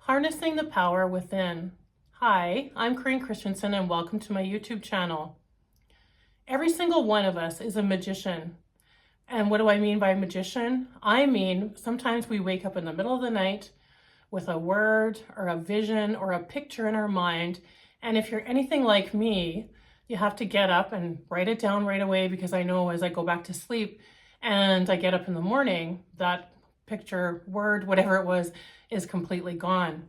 Harnessing the Power Within. Hi, I'm Corinne Christensen and welcome to my YouTube channel. Every single one of us is a magician. And what do I mean by magician? I mean, sometimes we wake up in the middle of the night with a word or a vision or a picture in our mind. And if you're anything like me, you have to get up and write it down right away, because I know as I go back to sleep and I get up in the morning, that picture, word, whatever it was, is completely gone.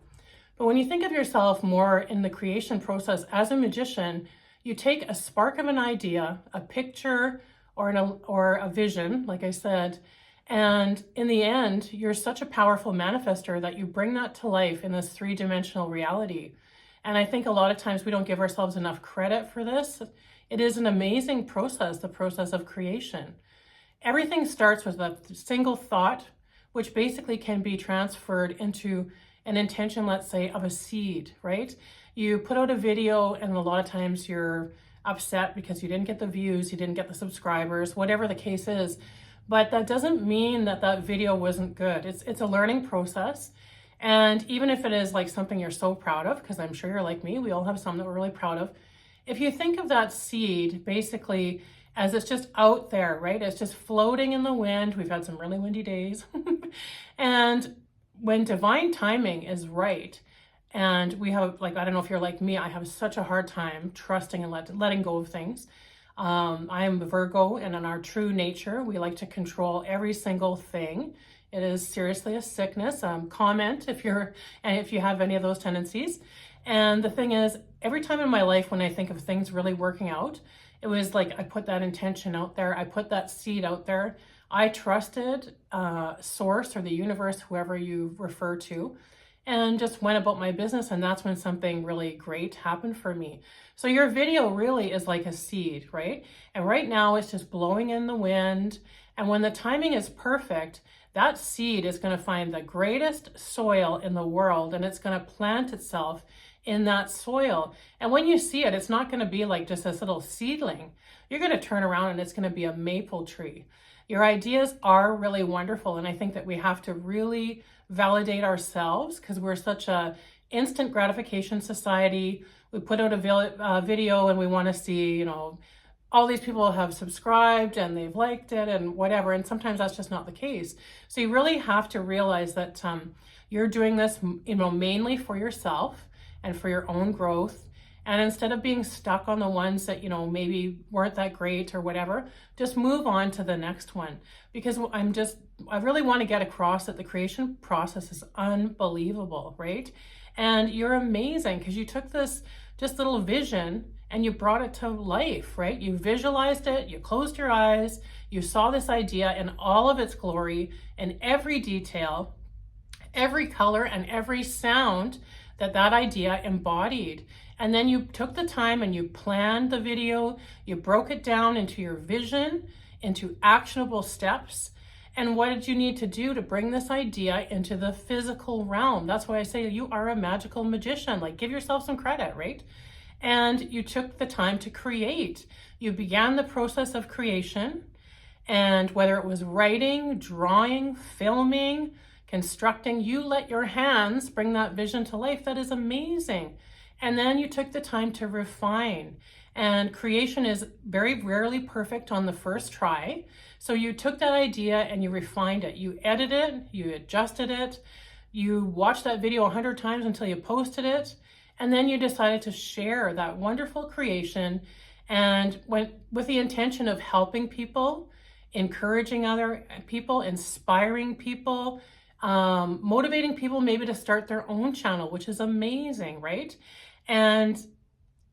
But when you think of yourself more in the creation process as a magician, you take a spark of an idea, a picture, or a vision, like I said, and in the end, you're such a powerful manifester that you bring that to life in this three-dimensional reality. And I think a lot of times we don't give ourselves enough credit for this. It is an amazing process, the process of creation. Everything starts with a single thought, which basically can be transferred into an intention, let's say, of a seed, right? You put out a video and a lot of times you're upset because you didn't get the views, you didn't get the subscribers, whatever the case is. But that doesn't mean that that video wasn't good. It's a learning process. And even if it is like something you're so proud of, because I'm sure you're like me, we all have some that we're really proud of. If you think of that seed basically as it's just out there, right? It's just floating in the wind. We've had some really windy days. And when divine timing is right, and we have, like, I don't know if you're like me, I have such a hard time trusting and letting go of things. I am a Virgo, and in our true nature, we like to control every single thing. It is seriously a sickness. Comment if you have any of those tendencies. And the thing is, every time in my life when I think of things really working out, it was like I put that intention out there, I put that seed out there. I trusted source or the universe, whoever you refer to, and just went about my business, and that's when something really great happened for me. So your video really is like a seed, right? And right now it's just blowing in the wind, and when the timing is perfect, that seed is going to find the greatest soil in the world, and it's going to plant itself in that soil. And when you see it, it's not going to be like just this little seedling. You're going to turn around and it's going to be a maple tree. Your ideas are really wonderful, and I think that we have to really validate ourselves, because we're such a instant gratification society. We put out a video and we want to see, all these people have subscribed and they've liked it and whatever, and sometimes that's just not the case. So you really have to realize that you're doing this, mainly for yourself and for your own growth. And instead of being stuck on the ones that, maybe weren't that great or whatever, just move on to the next one. Because I really want to get across that the creation process is unbelievable, right? And you're amazing, because you took this just little vision and you brought it to life, right? You visualized it, you closed your eyes, you saw this idea in all of its glory, in every detail, every color, and every sound that idea embodied. And then you took the time and you planned the video, you broke it down into your vision, into actionable steps. And what did you need to do to bring this idea into the physical realm? That's why I say you are a magical magician. Like, give yourself some credit, right? And you took the time to create. You began the process of creation. And whether it was writing, drawing, filming, constructing, you let your hands bring that vision to life. That is amazing. And then you took the time to refine. And creation is very rarely perfect on the first try. So you took that idea and you refined it. You edited it, you adjusted it, you watched that video 100 times until you posted it. And then you decided to share that wonderful creation, and went with the intention of helping people, encouraging other people, inspiring people, motivating people maybe to start their own channel, which is amazing, right? And,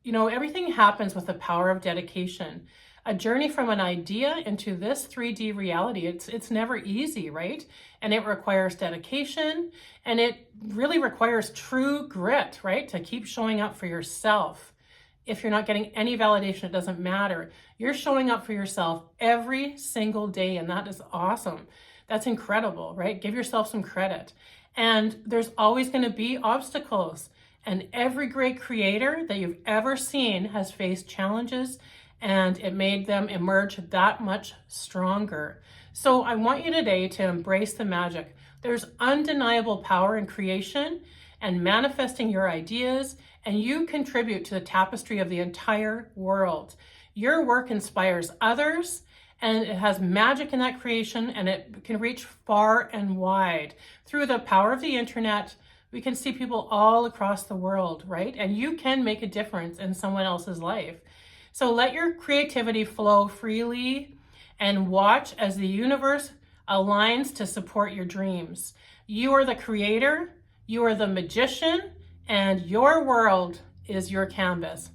everything happens with the power of dedication. A journey from an idea into this 3D reality, it's never easy, right? And it requires dedication, and it really requires true grit, right? To keep showing up for yourself. If you're not getting any validation, it doesn't matter. You're showing up for yourself every single day, and that is awesome. That's incredible, right? Give yourself some credit. And there's always going to be obstacles. And every great creator that you've ever seen has faced challenges, and it made them emerge that much stronger. So I want you today to embrace the magic. There's undeniable power in creation, and manifesting your ideas, and you contribute to the tapestry of the entire world. Your work inspires others, and it has magic in that creation, and it can reach far and wide. Through the power of the internet, we can see people all across the world, right? And you can make a difference in someone else's life. So let your creativity flow freely and watch as the universe aligns to support your dreams. You are the creator, you are the magician, and your world is your canvas.